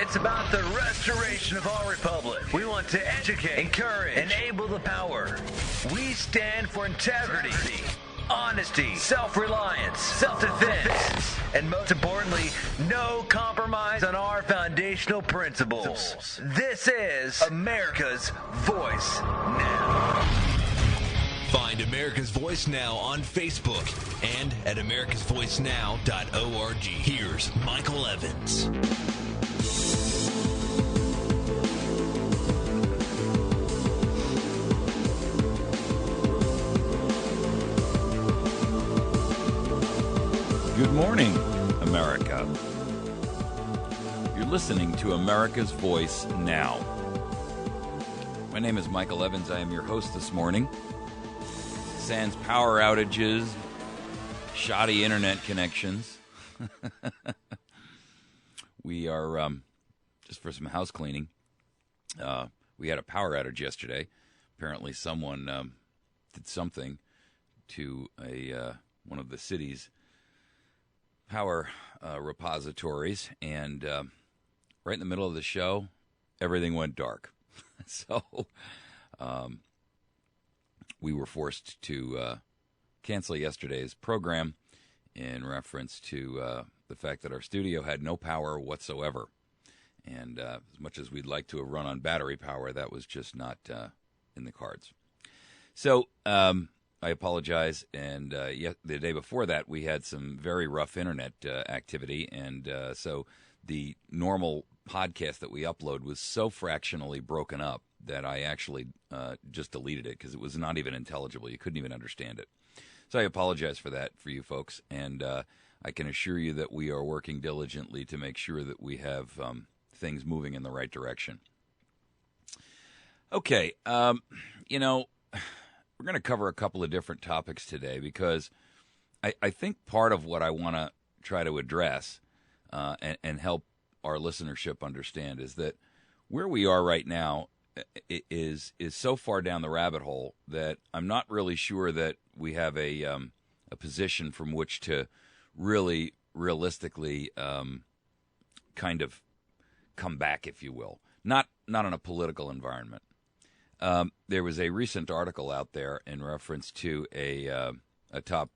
It's about the restoration of our republic. We want to educate, encourage, enable the power. We stand for integrity, honesty, self-reliance, self-defense, and most importantly, no compromise on our foundational principles. This is America's Voice Now. Find America's Voice Now on Facebook and at americasvoicenow.org. Here's Michael Evans. Good morning, America. You're listening to America's Voice Now. My name is Michael Evans. I am your host this morning. Sans power outages, shoddy internet connections. We are, just for some house cleaning, we had a power outage yesterday. Apparently someone did something to one of the city's power repositories, and right in the middle of the show, everything went dark. So we were forced to cancel yesterday's program in reference to the fact that our studio had no power whatsoever. And as much as we'd like to have run on battery power, that was just not in the cards. So I apologize. And the day before that, we had some very rough internet activity. And so the normal podcast that we upload was so fractionally broken up that I actually just deleted it because it was not even intelligible. You couldn't even understand it. So I apologize for that for you folks. And I can assure you that we are working diligently to make sure that we have things moving in the right direction. Okay, we're going to cover a couple of different topics today because I think part of what I want to try to address and help our listenership understand is that where we are right now is so far down the rabbit hole that I'm not really sure that we have a position from which to really realistically kind of come back, if you will. Not in a political environment. There was a recent article out there in reference to a top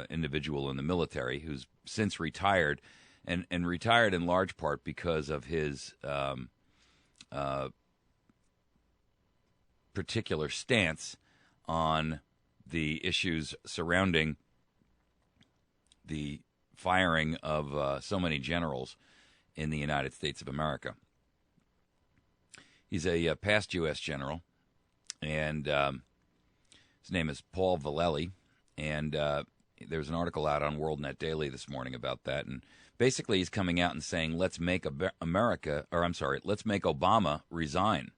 individual in the military who's since retired, and retired in large part because of his particular stance on the issues surrounding the firing of so many generals in the United States of America. He's a past U.S. general, and his name is Paul Vallely, and there's an article out on WorldNet Daily this morning about that, and basically he's coming out and saying, let's make Obama resign.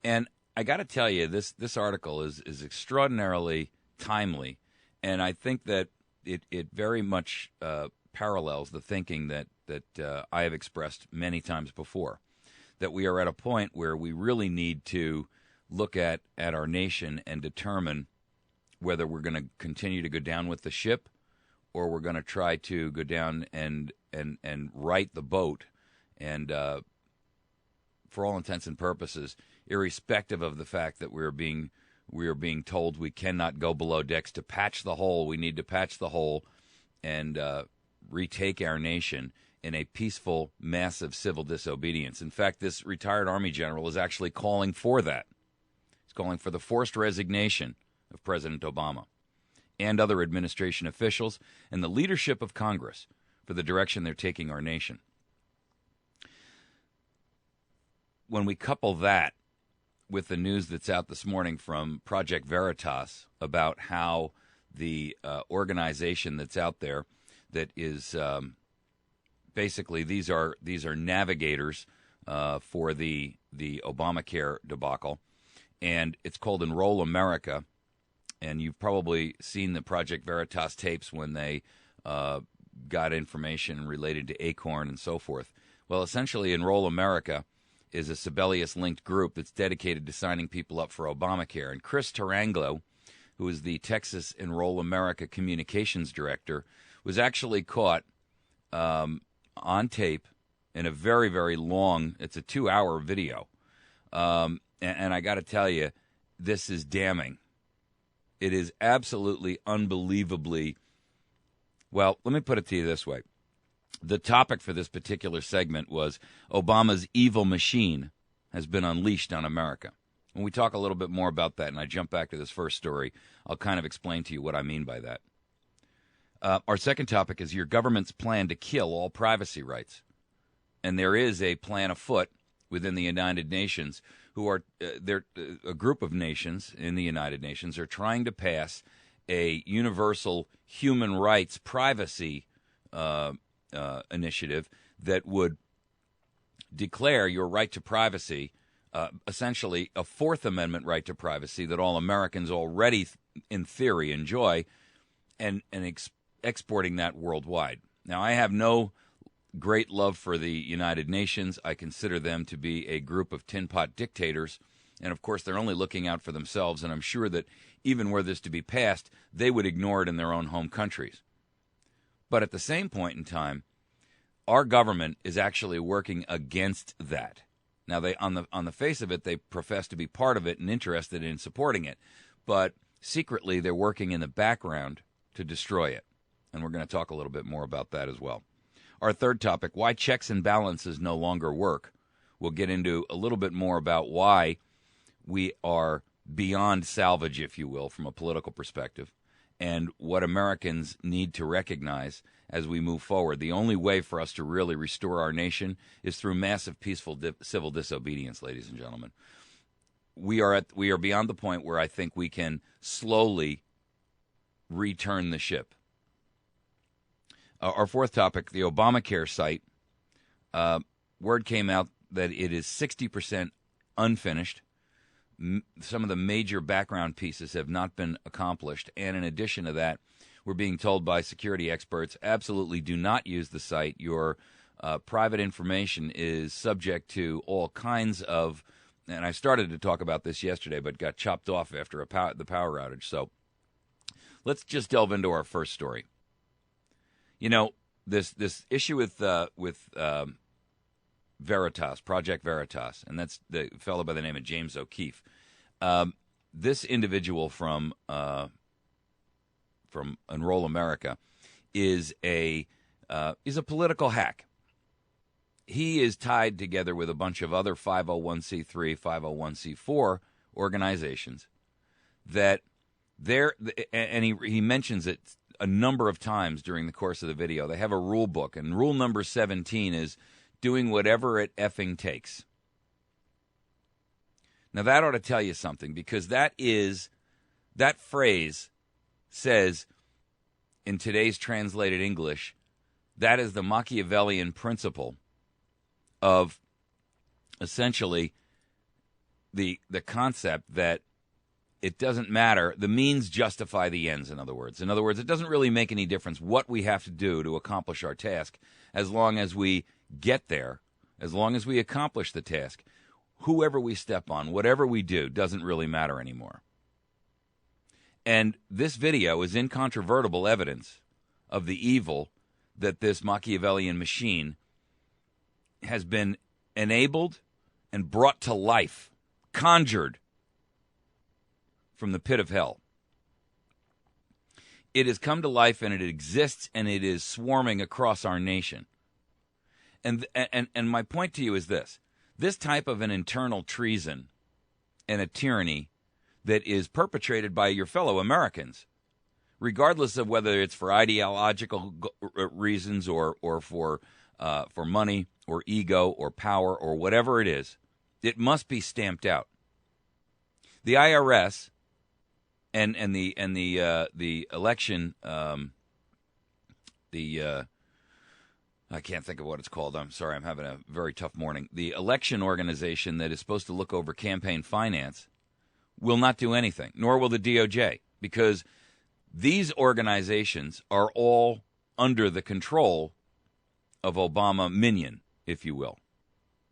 And I got to tell you, this article is extraordinarily timely, and I think that it very much parallels the thinking that I have expressed many times before, that we are at a point where we really need to look at our nation and determine whether we're going to continue to go down with the ship or we're going to try to go down and right the boat and for all intents and purposes, irrespective of the fact that we are being told we cannot go below decks to patch the hole. We need to patch the hole and retake our nation in a peaceful, massive civil disobedience. In fact, this retired Army general is actually calling for that. He's calling for the forced resignation of President Obama and other administration officials and the leadership of Congress for the direction they're taking our nation. When we couple that with the news that's out this morning from Project Veritas about how the organization that's out there that is basically these are navigators for the Obamacare debacle, and it's called Enroll America. And you've probably seen the Project Veritas tapes when they got information related to Acorn and so forth. Well, essentially, Enroll America is a Sibelius-linked group that's dedicated to signing people up for Obamacare. And Chris Taranglo, who is the Texas Enroll America communications director, was actually caught on tape in a very, very long, it's a 2-hour video. And I got to tell you, this is damning. It is absolutely unbelievably, well, let me put it to you this way. The topic for this particular segment was Obama's evil machine has been unleashed on America. When we talk a little bit more about that, and I jump back to this first story, I'll kind of explain to you what I mean by that. Our second topic is your government's plan to kill all privacy rights. And there is a plan afoot within the United Nations who are, a group of nations in the United Nations are trying to pass a universal human rights privacy initiative that would declare your right to privacy, essentially a Fourth Amendment right to privacy that all Americans already, in theory, enjoy, and exporting that worldwide. Now, I have no great love for the United Nations. I consider them to be a group of tin pot dictators, and of course they're only looking out for themselves, and I'm sure that even were this to be passed, they would ignore it in their own home countries. But at the same point in time, our government is actually working against that. Now, they on the face of it, they profess to be part of it and interested in supporting it, but secretly they're working in the background to destroy it. And we're going to talk a little bit more about that as well. Our third topic, why checks and balances no longer work. We'll get into a little bit more about why we are beyond salvage, if you will, from a political perspective, and what Americans need to recognize as we move forward. The only way for us to really restore our nation is through massive, peaceful civil disobedience, ladies and gentlemen. We are beyond the point where I think we can slowly return the ship. Our fourth topic, the Obamacare site. Word came out that it is 60% unfinished. Some of the major background pieces have not been accomplished. And in addition to that, we're being told by security experts, absolutely do not use the site. Your private information is subject to all kinds of, and I started to talk about this yesterday, but got chopped off after the power outage. So let's just delve into our first story. You know, this issue with Veritas, Project Veritas, and that's the fellow by the name of James O'Keefe. This individual from Enroll America is a political hack. He is tied together with a bunch of other 501c3, 501c4 organizations that he mentions it a number of times during the course of the video. They have a rule book, and rule number 17 is doing whatever it effing takes. Now, that ought to tell you something, because that phrase says, in today's translated English, that is the Machiavellian principle of essentially the concept that it doesn't matter. The means justify the ends, in other words. In other words, it doesn't really make any difference what we have to do to accomplish our task, as long as we get there, as long as we accomplish the task. Whoever we step on, whatever we do, doesn't really matter anymore. And this video is incontrovertible evidence of the evil that this Machiavellian machine has been enabled and brought to life, conjured from the pit of hell. It has come to life, and it exists, and it is swarming across our nation. And my point to you is this. This type of an internal treason and a tyranny that is perpetrated by your fellow Americans, regardless of whether it's for ideological reasons or for money or ego or power or whatever it is, it must be stamped out. The IRS and the election I can't think of what it's called. I'm sorry, I'm having a very tough morning. The election organization that is supposed to look over campaign finance will not do anything, nor will the DOJ, because these organizations are all under the control of Obama minion, if you will.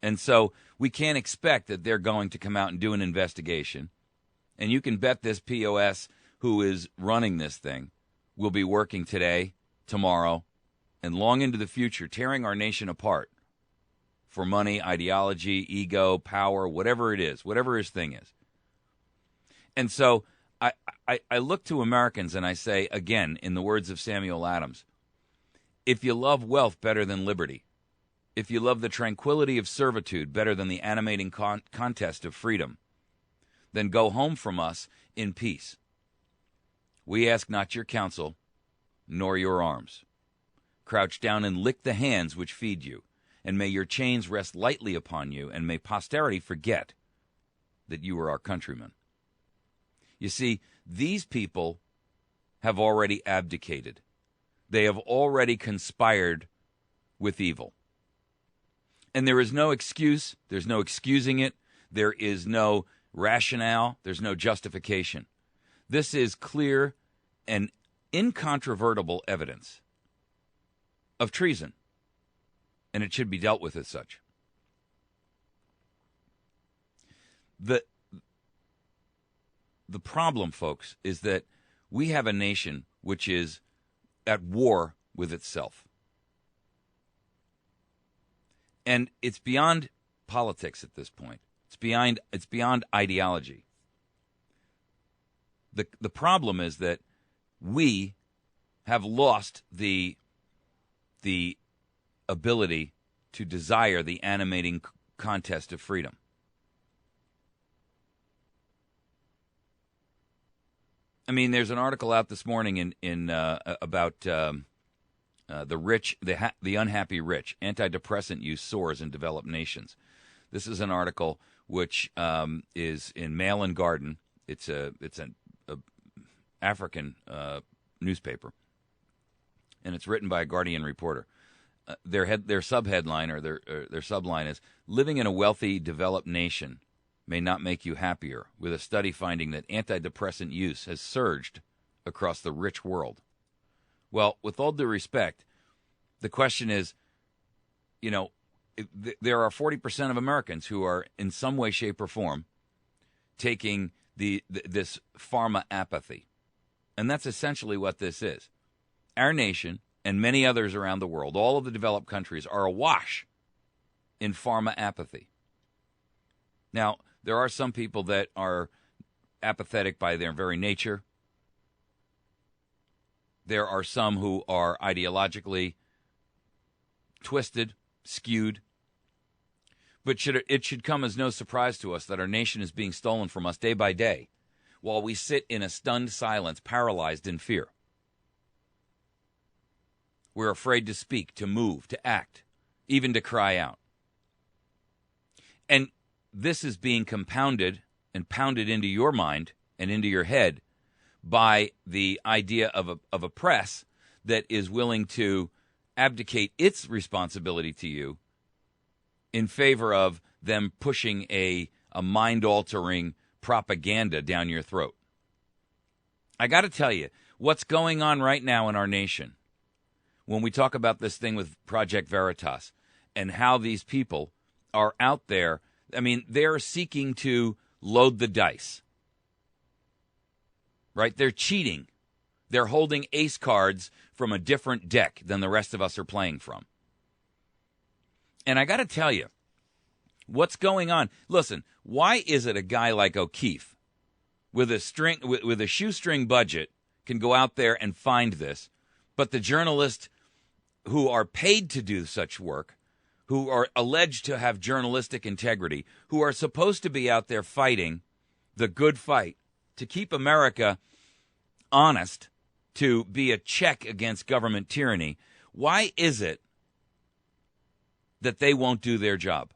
And so we can't expect that they're going to come out and do an investigation. And you can bet this POS who is running this thing will be working today, tomorrow, and long into the future, tearing our nation apart for money, ideology, ego, power, whatever it is, whatever his thing is. And so I look to Americans and I say, again, in the words of Samuel Adams, if you love wealth better than liberty, if you love the tranquility of servitude better than the animating contest of freedom, then go home from us in peace. We ask not your counsel, nor your arms. Crouch down and lick the hands which feed you, and may your chains rest lightly upon you, and may posterity forget that you are our countrymen. You see, these people have already abdicated. They have already conspired with evil. And there is no excuse. There's no excusing it. There is no rationale. There's no justification. This is clear and incontrovertible evidence of treason, and it should be dealt with as such. The problem, folks, is that we have a nation which is at war with itself. And it's beyond politics at this point. It's beyond ideology. The problem is that we have lost the ability to desire the animating contest of freedom. I mean, there's an article out this morning about the rich, the unhappy rich. Antidepressant use soars in developed nations. This is an article which is in Mail and Garden. It's an African newspaper, and it's written by a Guardian reporter. Their subheadline or their subline is "Living in a wealthy, developed nation may not make you happier," with a study finding that antidepressant use has surged across the rich world. Well, with all due respect, the question is, there are 40% of Americans who are in some way, shape, or form taking this pharma apathy. And that's essentially what this is. Our nation and many others around the world, all of the developed countries, are awash in pharma apathy. Now, there are some people that are apathetic by their very nature. There are some who are ideologically twisted, skewed. But it should come as no surprise to us that our nation is being stolen from us day by day, while we sit in a stunned silence, paralyzed in fear. We're afraid to speak, to move, to act, even to cry out. And this is being compounded and pounded into your mind and into your head by the idea of a press that is willing to abdicate its responsibility to you in favor of them pushing a mind-altering propaganda down your throat. I got to tell you, what's going on right now in our nation, when we talk about this thing with Project Veritas and how these people are out there, I mean, they're seeking to load the dice, right? They're cheating. They're holding ace cards from a different deck than the rest of us are playing from. And I got to tell you, what's going on? Listen, why is it a guy like O'Keefe with a shoestring budget can go out there and find this, but the journalists who are paid to do such work, who are alleged to have journalistic integrity, who are supposed to be out there fighting the good fight to keep America honest, to be a check against government tyranny, why is it that they won't do their job?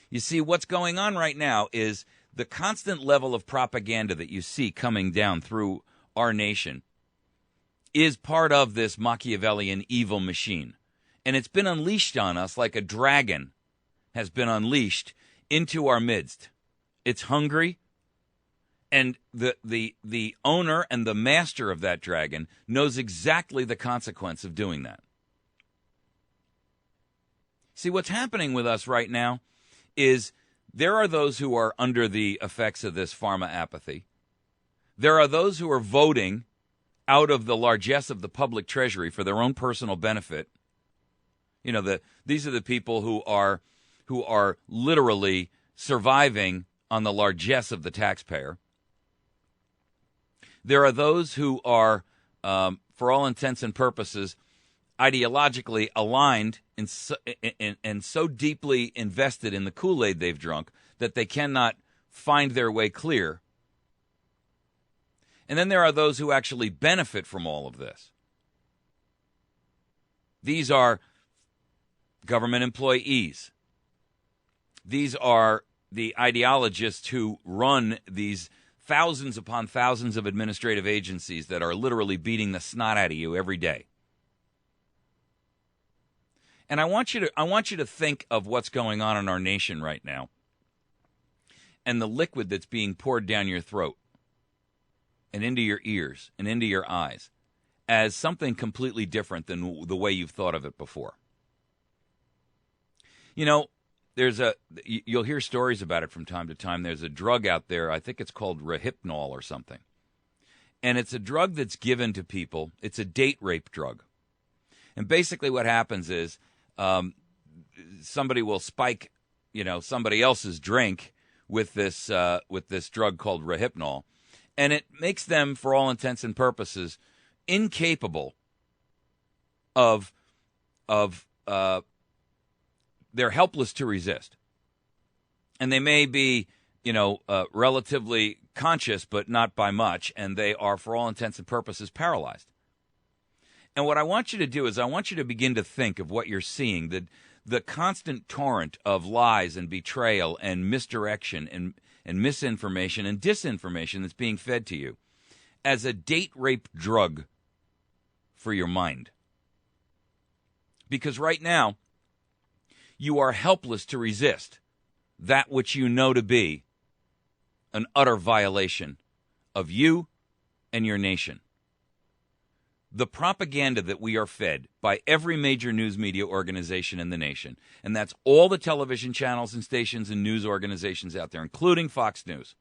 You see, what's going on right now is the constant level of propaganda that you see coming down through our nation is part of this Machiavellian evil machine. And it's been unleashed on us like a dragon has been unleashed into our midst. It's hungry, and the owner and the master of that dragon knows exactly the consequence of doing that. See, what's happening with us right now is there are those who are under the effects of this pharma apathy. There are those who are voting out of the largesse of the public treasury for their own personal benefit These are the people who are literally surviving on the largesse of the taxpayer. There are those who are, for all intents and purposes, ideologically aligned and so deeply invested in the Kool-Aid they've drunk that they cannot find their way clear. And then there are those who actually benefit from all of this. These are government employees. These are the ideologists who run these thousands upon thousands of administrative agencies that are literally beating the snot out of you every day. And I want you to think of what's going on in our nation right now and the liquid that's being poured down your throat and into your ears and into your eyes as something completely different than the way you've thought of it before. You'll hear stories about it from time to time. There's a drug out there, I think it's called Rohypnol or something. And it's a drug that's given to people. It's a date rape drug. And basically what happens is somebody will spike, somebody else's drink with this drug called Rohypnol, and it makes them, for all intents and purposes, incapable of they're helpless to resist. And they may be, relatively conscious, but not by much, and they are, for all intents and purposes, paralyzed. And what I want you to do is I want you to begin to think of what you're seeing, the constant torrent of lies and betrayal and misdirection and misinformation and disinformation that's being fed to you as a date rape drug for your mind. Because right now, you are helpless to resist that which you know to be an utter violation of you and your nation. The propaganda that we are fed by every major news media organization in the nation, and that's all the television channels and stations and news organizations out there, including Fox News.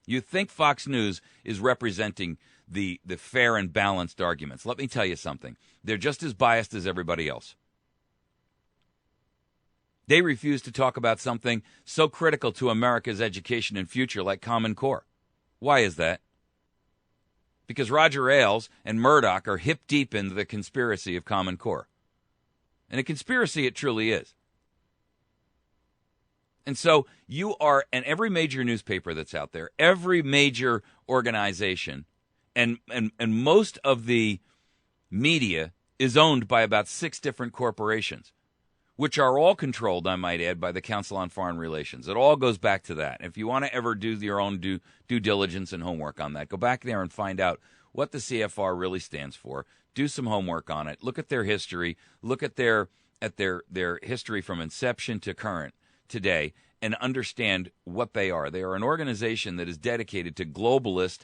You think Fox News is representing the fair and balanced arguments. Let me tell you something. They're just as biased as everybody else. They refuse to talk about something so critical to America's education and future like Common Core. Why is that? Because Roger Ailes and Murdoch are hip deep into the conspiracy of Common Core. And a conspiracy it truly is. And so you are, and every major newspaper that's out there, every major organization, and most of the media is owned by about 6 different corporations, which are all controlled, I might add, by the Council on Foreign Relations. It all goes back to that. If you want to ever do your own due diligence and homework on that, go back there and find out what the CFR really stands for. Do some homework on it. Look at their history. Look at their history from inception to current today, and understand what they are. They are an organization that is dedicated to globalist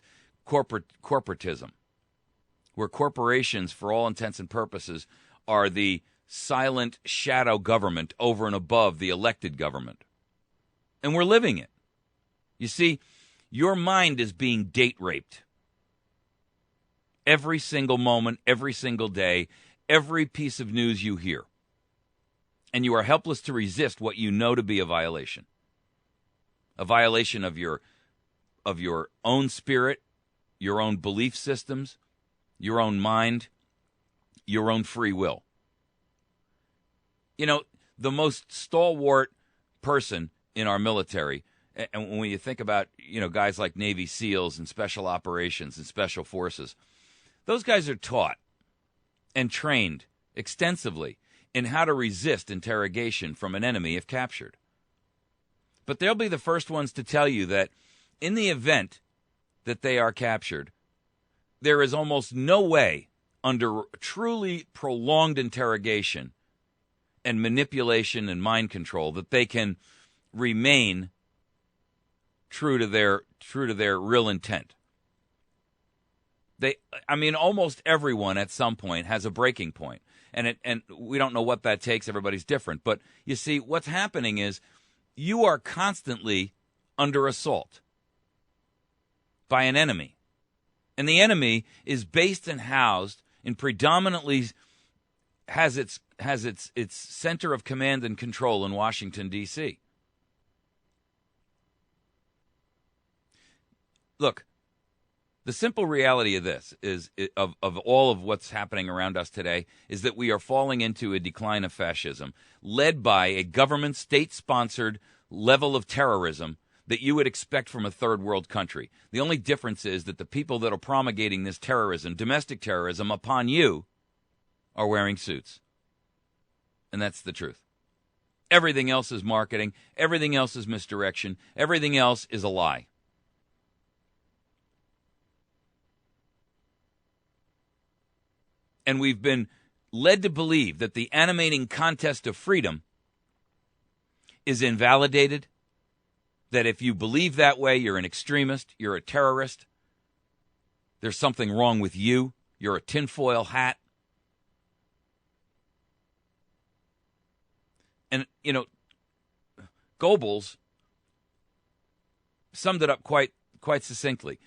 corporatism, where corporations, for all intents and purposes, are the silent shadow government over and above the elected government. And we're living it. You see, your mind is being date raped. Every single moment, every single day, every piece of news you hear. And you are helpless to resist what you know to be a violation. A violation of your own spirit, your own belief systems, your own mind, your own free will. The most stalwart person in our military, and when you think about, guys like Navy SEALs and Special Operations and Special Forces, those guys are taught and trained extensively in how to resist interrogation from an enemy if captured. But they'll be the first ones to tell you that in the event that they are captured, there is almost no way under truly prolonged interrogation and manipulation and mind control that they can remain true to their real intent. Almost everyone at some point has a breaking point, and we don't know what that takes. Everybody's different, but you see, what's happening is you are constantly under assault by an enemy, and the enemy is based and housed in predominantly has its has its center of command and control in Washington, D.C. Look, the simple reality of this is of all of what's happening around us today is that we are falling into a decline of fascism led by a government state-sponsored level of terrorism that you would expect from a third world country. The only difference is that the people that are promulgating this terrorism, domestic terrorism, upon you are wearing suits. And that's the truth. Everything else is marketing. Everything else is misdirection. Everything else is a lie. And we've been led to believe that the animating contest of freedom is invalidated, that if you believe that way, you're an extremist, you're a terrorist, there's something wrong with you, you're a tinfoil hat. And, you know, Goebbels summed it up quite succinctly.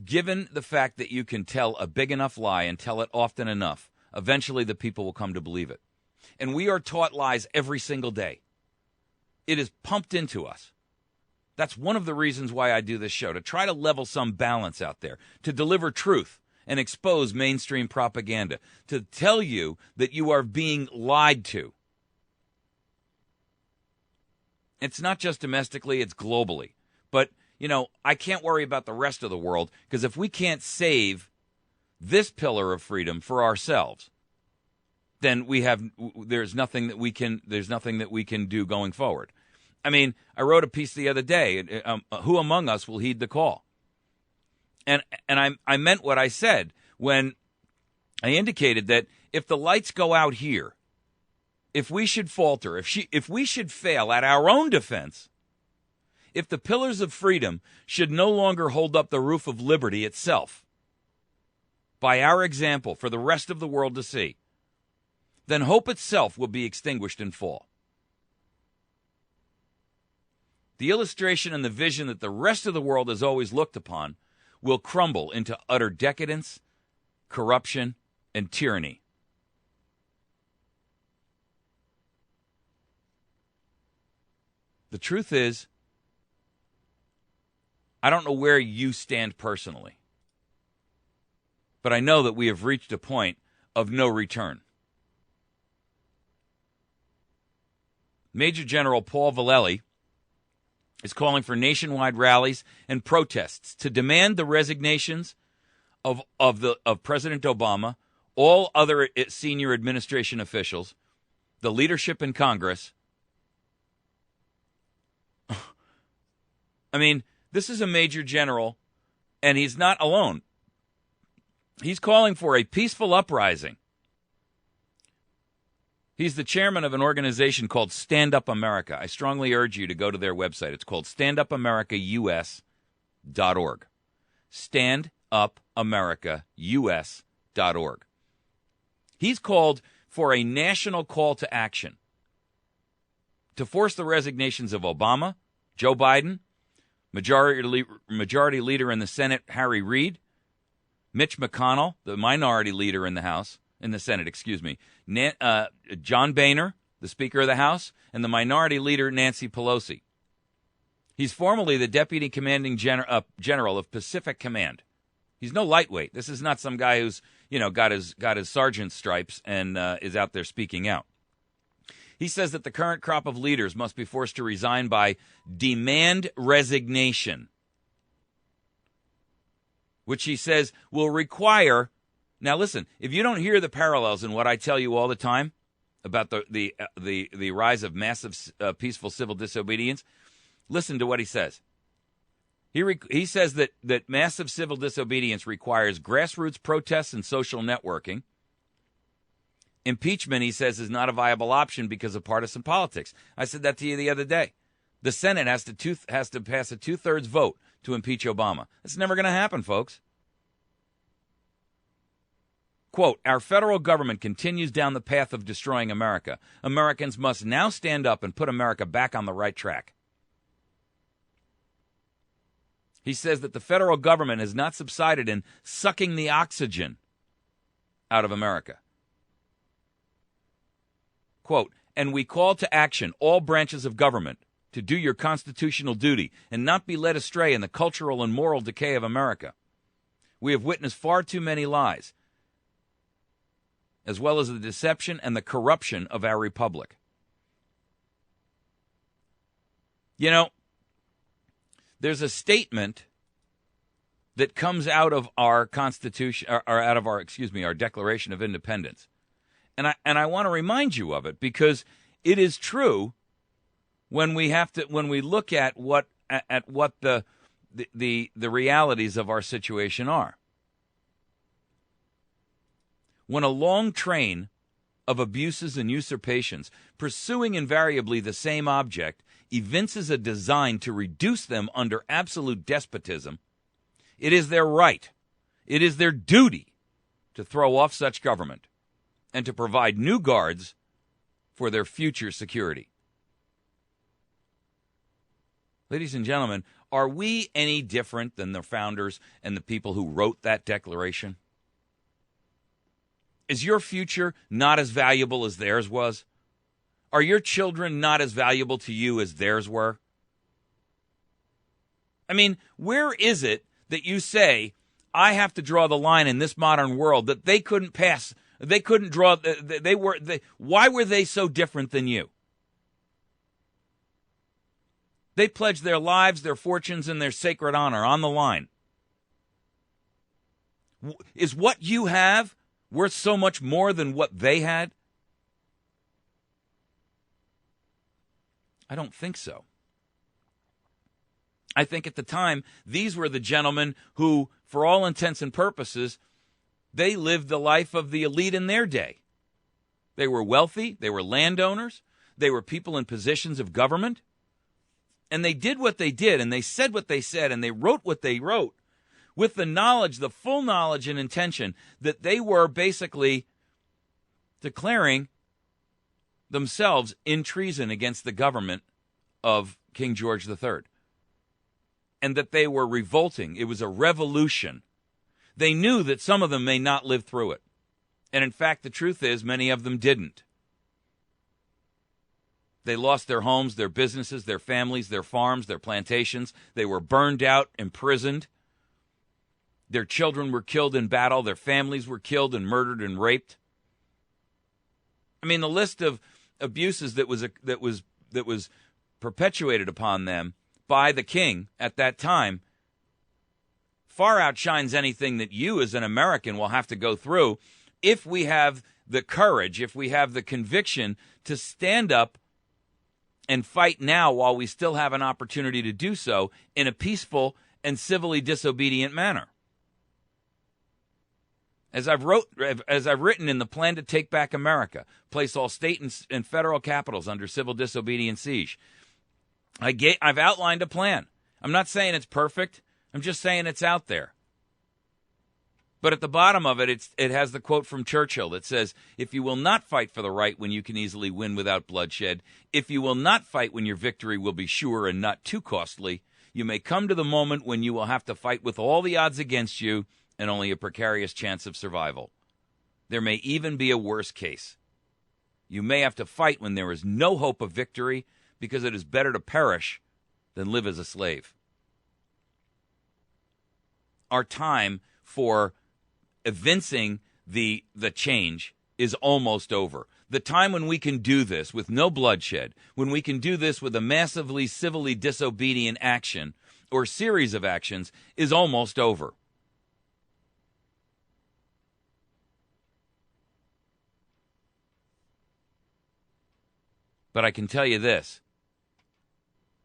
Given the fact that you can tell a big enough lie and tell it often enough, eventually the people will come to believe it. And we are taught lies every single day. It is pumped into us. That's one of the reasons why I do this show, to try to level some balance out there, to deliver truth and expose mainstream propaganda, to tell you that you are being lied to. It's not just domestically, it's globally. But, you know, I can't worry about the rest of the world, because if we can't save this pillar of freedom for ourselves, then there's nothing that we can do going forward. I mean, I wrote a piece the other day, who among us will heed the call? And I meant what I said when I indicated that if the lights go out here, if we should falter, if we should fail at our own defense, if the pillars of freedom should no longer hold up the roof of liberty itself, by our example for the rest of the world to see, then hope itself will be extinguished and fall. The illustration and the vision that the rest of the world has always looked upon will crumble into utter decadence, corruption, and tyranny. The truth is, I don't know where you stand personally, but I know that we have reached a point of no return. Major General Paul Vallely is calling for nationwide rallies and protests to demand the resignations of President Obama, all other senior administration officials, the leadership in Congress. I mean, this is a major general, and he's not alone. He's calling for a peaceful uprising. He's the chairman of an organization called Stand Up America. I strongly urge you to go to their website. It's called standupamericaus.org. Standupamericaus.org. He's called for a national call to action to force the resignations of Obama, Joe Biden, Majority Leader in the Senate, Harry Reid, Mitch McConnell, the Minority Leader in the Senate, John Boehner, the Speaker of the House, and the Minority Leader, Nancy Pelosi. He's formerly the Deputy Commanding General of Pacific Command. He's no lightweight. This is not some guy who's, got his sergeant's stripes and is out there speaking out. He says that the current crop of leaders must be forced to resign by demand resignation, which he says will require. Now, listen, if you don't hear the parallels in what I tell you all the time about the rise of massive peaceful civil disobedience, listen to what he says. He says that massive civil disobedience requires grassroots protests and social networking. Impeachment, he says, is not a viable option because of partisan politics. I said that to you the other day. The Senate has to pass a 2/3 vote to impeach Obama. That's never going to happen, folks. Quote, our federal government continues down the path of destroying America. Americans must now stand up and put America back on the right track. He says that the federal government has not subsided in sucking the oxygen out of America. quote, "And we call to action all branches of government to do your constitutional duty and not be led astray in the cultural and moral decay of America. We have witnessed far too many lies, as well as the deception and the corruption of our republic." You know, there's a statement that comes out of our Constitution, or out of our Declaration of Independence, and I want to remind you of it because it is true when we look at what the realities of our situation are. When a long train of abuses and usurpations, pursuing invariably the same object, evinces a design to reduce them under absolute despotism, it is their right, it is their duty to throw off such government and to provide new guards for their future security. Ladies and gentlemen, are we any different than the founders and the people who wrote that declaration? Is your future not as valuable as theirs was? Are your children not as valuable to you as theirs were? I mean, where is it that you say, I have to draw the line in this modern world that they couldn't pass, they couldn't draw, why were they so different than you? They pledged their lives, their fortunes, and their sacred honor on the line. Is what you have worth so much more than what they had? I don't think so. I think at the time, these were the gentlemen who, for all intents and purposes, they lived the life of the elite in their day. They were wealthy, they were landowners, they were people in positions of government, and they did what they did, and they said what they said, and they wrote what they wrote, with the knowledge, the full knowledge and intention that they were basically declaring themselves in treason against the government of King George III. And that they were revolting. It was a revolution. They knew that some of them may not live through it. And in fact, the truth is, many of them didn't. They lost their homes, their businesses, their families, their farms, their plantations. They were burned out, imprisoned. Their children were killed in battle. Their families were killed and murdered and raped. I mean, the list of abuses that was perpetuated upon them by the king at that time far outshines anything that you as an American will have to go through if we have the courage, if we have the conviction to stand up and fight now while we still have an opportunity to do so in a peaceful and civilly disobedient manner. As I've written in the Plan to Take Back America, place all state and federal capitals under civil disobedience siege, I've outlined a plan. I'm not saying it's perfect. I'm just saying it's out there. But at the bottom of it, it has the quote from Churchill that says, "If you will not fight for the right when you can easily win without bloodshed, if you will not fight when your victory will be sure and not too costly, you may come to the moment when you will have to fight with all the odds against you and only a precarious chance of survival. There may even be a worse case. You may have to fight when there is no hope of victory, because it is better to perish than live as a slave." Our time for evincing the change is almost over. The time when we can do this with no bloodshed, when we can do this with a massively civilly disobedient action or series of actions, is almost over. But I can tell you this.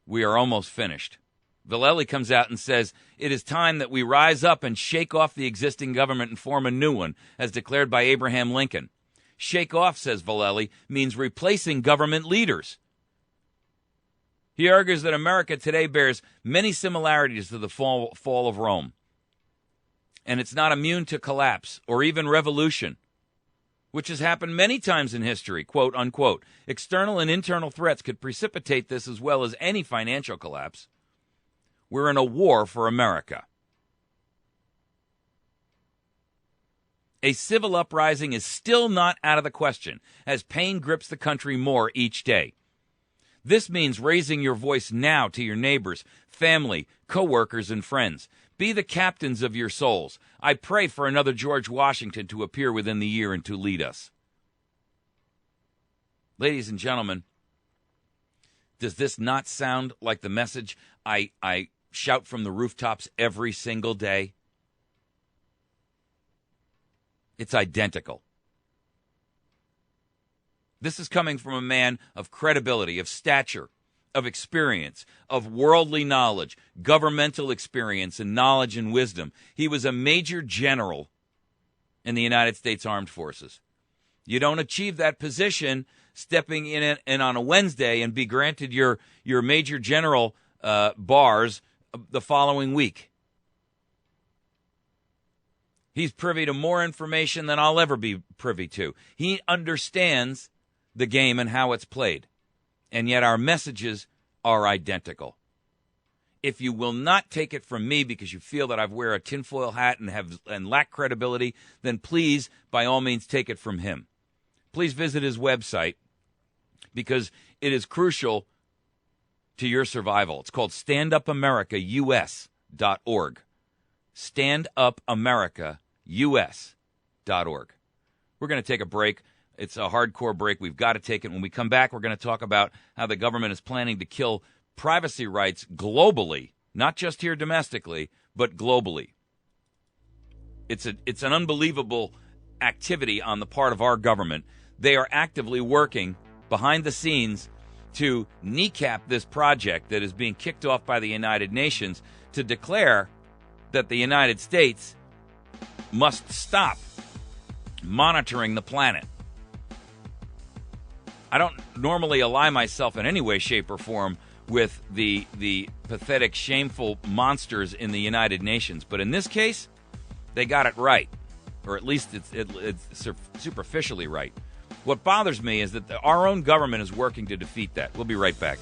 We are almost finished. Vallely comes out and says, "It is time that we rise up and shake off the existing government and form a new one, as declared by Abraham Lincoln." Shake off, says Vallely, means replacing government leaders. He argues that America today bears many similarities to the fall of Rome, and it's not immune to collapse or even revolution, which has happened many times in history, quote, unquote. External and internal threats could precipitate this as well as any financial collapse. We're in a war for America. A civil uprising is still not out of the question as pain grips the country more each day. This means raising your voice now to your neighbors, family, co-workers, and friends. Be the captains of your souls. I pray for another George Washington to appear within the year and to lead us. Ladies and gentlemen, does this not sound like the message I shout from the rooftops every single day? It's identical. This is coming from a man of credibility, of stature, of experience, of worldly knowledge, governmental experience, and knowledge and wisdom. He was a major general in the United States Armed Forces. You don't achieve that position stepping in on a Wednesday and be granted your major general bars the following week. He's privy to more information than I'll ever be privy to. He understands the game and how it's played. And yet our messages are identical. If you will not take it from me because you feel that I wear a tinfoil hat and lack credibility, then please, by all means, take it from him. Please visit his website because it is crucial to your survival. It's called StandUpAmericaUS.org. StandUpAmericaUS.org. We're going to take a break. It's a hardcore break. We've got to take it. When we come back, we're going to talk about how the government is planning to kill privacy rights globally, not just here domestically, but globally. It's an unbelievable activity on the part of our government. They are actively working behind the scenes to kneecap this project that is being kicked off by the United Nations to declare that the United States must stop monitoring the planet. I don't normally ally myself in any way, shape, or form with the pathetic, shameful monsters in the United Nations. But in this case, they got it right. Or at least it's superficially right. What bothers me is that our own government is working to defeat that. We'll be right back.